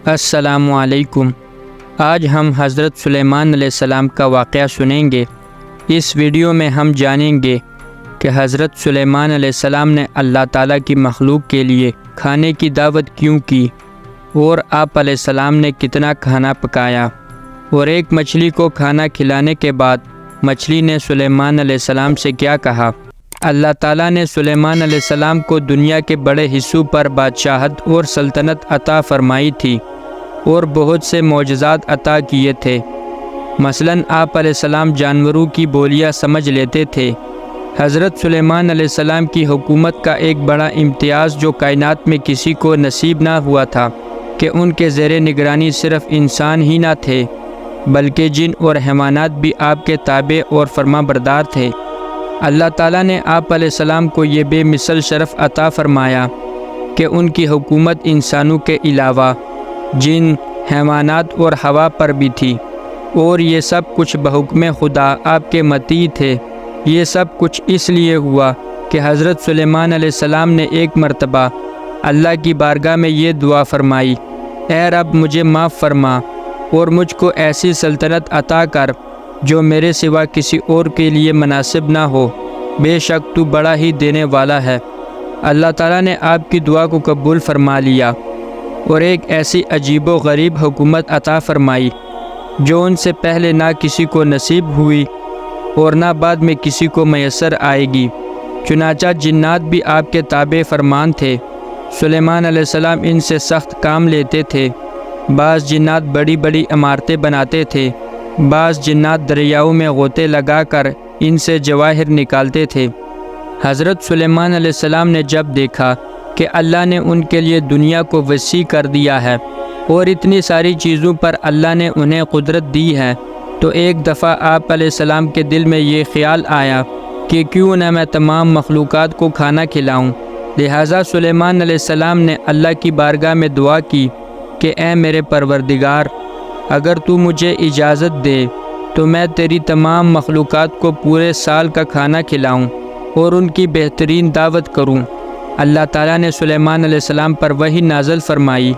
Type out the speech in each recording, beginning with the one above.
السلام علیکم۔ آج ہم حضرت سلیمان علیہ السلام کا واقعہ سنیں گے۔ اس ویڈیو میں ہم جانیں گے کہ حضرت سلیمان علیہ السلام نے اللہ تعالیٰ کی مخلوق کے لیے کھانے کی دعوت کیوں کی، اور آپ علیہ السلام نے کتنا کھانا پکایا، اور ایک مچھلی کو کھانا کھلانے کے بعد مچھلی نے سلیمان علیہ السلام سے کیا کہا۔ اللہ تعالیٰ نے سلیمان علیہ السلام کو دنیا کے بڑے حصوں پر بادشاہت اور سلطنت عطا فرمائی تھی اور بہت سے معجزات عطا کیے تھے۔ مثلاً آپ علیہ السلام جانوروں کی بولیاں سمجھ لیتے تھے۔ حضرت سلیمان علیہ السلام کی حکومت کا ایک بڑا امتیاز جو کائنات میں کسی کو نصیب نہ ہوا تھا کہ ان کے زیر نگرانی صرف انسان ہی نہ تھے بلکہ جن اور حیوانات بھی آپ کے تابع اور فرما بردار تھے۔ اللہ تعالیٰ نے آپ علیہ السلام کو یہ بے مثل شرف عطا فرمایا کہ ان کی حکومت انسانوں کے علاوہ جن، حیوانات اور ہوا پر بھی تھی، اور یہ سب کچھ بحکم خدا آپ کے مطیع تھے۔ یہ سب کچھ اس لیے ہوا کہ حضرت سلیمان علیہ السلام نے ایک مرتبہ اللہ کی بارگاہ میں یہ دعا فرمائی، اے رب مجھے معاف فرما اور مجھ کو ایسی سلطنت عطا کر جو میرے سوا کسی اور کے لیے مناسب نہ ہو، بے شک تو بڑا ہی دینے والا ہے۔ اللہ تعالیٰ نے آپ کی دعا کو قبول فرما لیا اور ایک ایسی عجیب و غریب حکومت عطا فرمائی جو ان سے پہلے نہ کسی کو نصیب ہوئی اور نہ بعد میں کسی کو میسر آئے گی۔ چنانچہ جنات بھی آپ کے تابع فرمان تھے۔ سلیمان علیہ السلام ان سے سخت کام لیتے تھے۔ بعض جنات بڑی بڑی عمارتیں بناتے تھے، بعض جنات دریاؤں میں غوطے لگا کر ان سے جواہر نکالتے تھے۔ حضرت سلیمان علیہ السلام نے جب دیکھا کہ اللہ نے ان کے لیے دنیا کو وسیع کر دیا ہے اور اتنی ساری چیزوں پر اللہ نے انہیں قدرت دی ہے، تو ایک دفعہ آپ علیہ السلام کے دل میں یہ خیال آیا کہ کیوں نہ میں تمام مخلوقات کو کھانا کھلاؤں۔ لہٰذا سلیمان علیہ السلام نے اللہ کی بارگاہ میں دعا کی کہ اے میرے پروردگار، اگر تو مجھے اجازت دے تو میں تیری تمام مخلوقات کو پورے سال کا کھانا کھلاؤں اور ان کی بہترین دعوت کروں۔ اللہ تعالیٰ نے سلیمان علیہ السلام پر وحی نازل فرمائی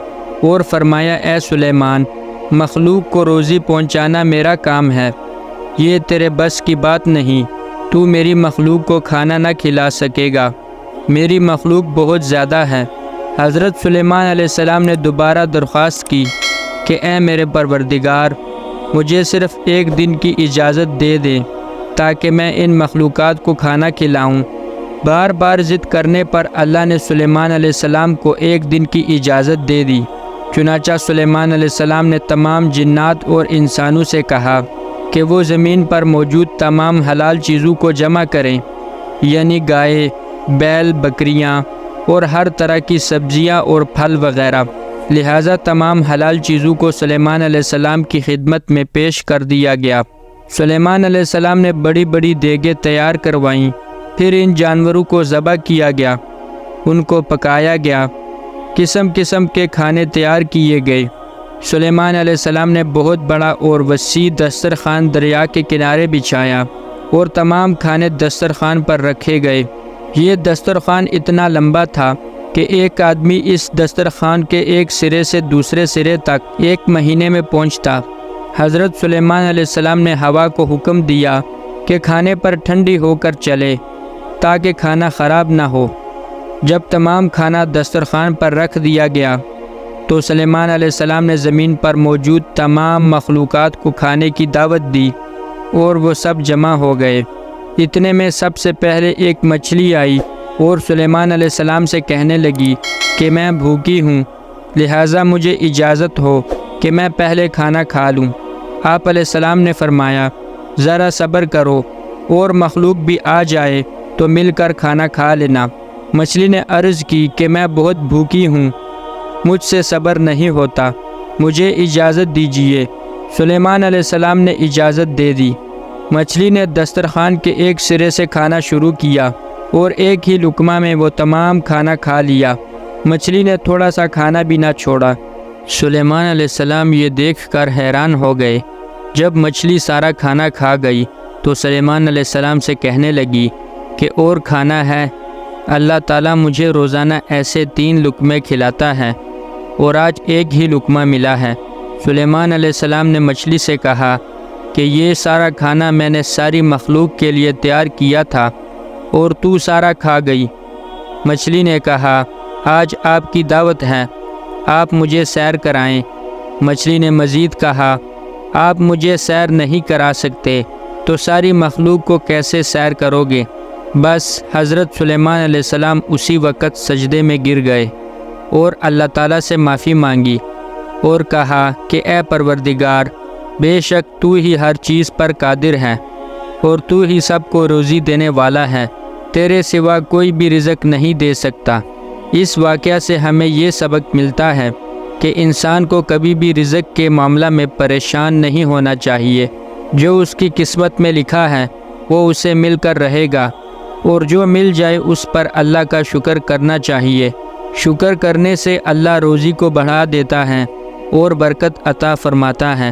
اور فرمایا، اے سلیمان، مخلوق کو روزی پہنچانا میرا کام ہے، یہ تیرے بس کی بات نہیں، تو میری مخلوق کو کھانا نہ کھلا سکے گا، میری مخلوق بہت زیادہ ہے۔ حضرت سلیمان علیہ السلام نے دوبارہ درخواست کی کہ اے میرے پروردگار، مجھے صرف ایک دن کی اجازت دے دے تاکہ میں ان مخلوقات کو کھانا کھلاؤں۔ بار بار ضد کرنے پر اللہ نے سلیمان علیہ السلام کو ایک دن کی اجازت دے دی۔ چنانچہ سلیمان علیہ السلام نے تمام جنات اور انسانوں سے کہا کہ وہ زمین پر موجود تمام حلال چیزوں کو جمع کریں، یعنی گائے، بیل، بکریاں اور ہر طرح کی سبزیاں اور پھل وغیرہ۔ لہٰذا تمام حلال چیزوں کو سلیمان علیہ السلام کی خدمت میں پیش کر دیا گیا۔ سلیمان علیہ السلام نے بڑی بڑی دیگیں تیار کروائیں، پھر ان جانوروں کو ذبح کیا گیا، ان کو پکایا گیا، قسم قسم کے کھانے تیار کیے گئے۔ سلیمان علیہ السلام نے بہت بڑا اور وسیع دسترخوان دریا کے کنارے بچھایا اور تمام کھانے دسترخوان پر رکھے گئے۔ یہ دسترخوان اتنا لمبا تھا کہ ایک آدمی اس دسترخوان کے ایک سرے سے دوسرے سرے تک ایک مہینے میں پہنچتا۔ حضرت سلیمان علیہ السلام نے ہوا کو حکم دیا کہ کھانے پر ٹھنڈی ہو کر چلے تاکہ کھانا خراب نہ ہو۔ جب تمام کھانا دسترخوان پر رکھ دیا گیا تو سلیمان علیہ السلام نے زمین پر موجود تمام مخلوقات کو کھانے کی دعوت دی اور وہ سب جمع ہو گئے۔ اتنے میں سب سے پہلے ایک مچھلی آئی اور سلیمان علیہ السلام سے کہنے لگی کہ میں بھوکی ہوں، لہٰذا مجھے اجازت ہو کہ میں پہلے کھانا کھا لوں۔ آپ علیہ السلام نے فرمایا، ذرا صبر کرو اور مخلوق بھی آ جائے تو مل کر کھانا کھا لینا۔ مچھلی نے عرض کی کہ میں بہت بھوکی ہوں، مجھ سے صبر نہیں ہوتا، مجھے اجازت دیجیے۔ سلیمان علیہ السلام نے اجازت دے دی۔ مچھلی نے دسترخوان کے ایک سرے سے کھانا شروع کیا اور ایک ہی لقمہ میں وہ تمام کھانا کھا لیا۔ مچھلی نے تھوڑا سا کھانا بھی نہ چھوڑا۔ سلیمان علیہ السلام یہ دیکھ کر حیران ہو گئے۔ جب مچھلی سارا کھانا کھا گئی تو سلیمان علیہ السلام سے کہنے لگی کہ اور کھانا ہے؟ اللہ تعالیٰ مجھے روزانہ ایسے 3 لقمے کھلاتا ہے اور آج ایک ہی لقمہ ملا ہے۔ سلیمان علیہ السلام نے مچھلی سے کہا کہ یہ سارا کھانا میں نے ساری مخلوق کے لیے تیار کیا تھا اور تو سارا کھا گئی۔ مچھلی نے کہا آج آپ کی دعوت ہے، آپ مجھے سیر کرائیں۔ مچھلی نے مزید کہا آپ مجھے سیر نہیں کرا سکتے تو ساری مخلوق کو کیسے سیر کرو گے؟ بس حضرت سلیمان علیہ السلام اسی وقت سجدے میں گر گئے اور اللہ تعالیٰ سے معافی مانگی اور کہا کہ اے پروردگار، بے شک تو ہی ہر چیز پر قادر ہے اور تو ہی سب کو روزی دینے والا ہے، تیرے سوا کوئی بھی رزق نہیں دے سکتا۔ اس واقعہ سے ہمیں یہ سبق ملتا ہے کہ انسان کو کبھی بھی رزق کے معاملہ میں پریشان نہیں ہونا چاہیے۔ جو اس کی قسمت میں لکھا ہے وہ اسے مل کر رہے گا، اور جو مل جائے اس پر اللہ کا شکر کرنا چاہیے۔ شکر کرنے سے اللہ روزی کو بڑھا دیتا ہے اور برکت عطا فرماتا ہے۔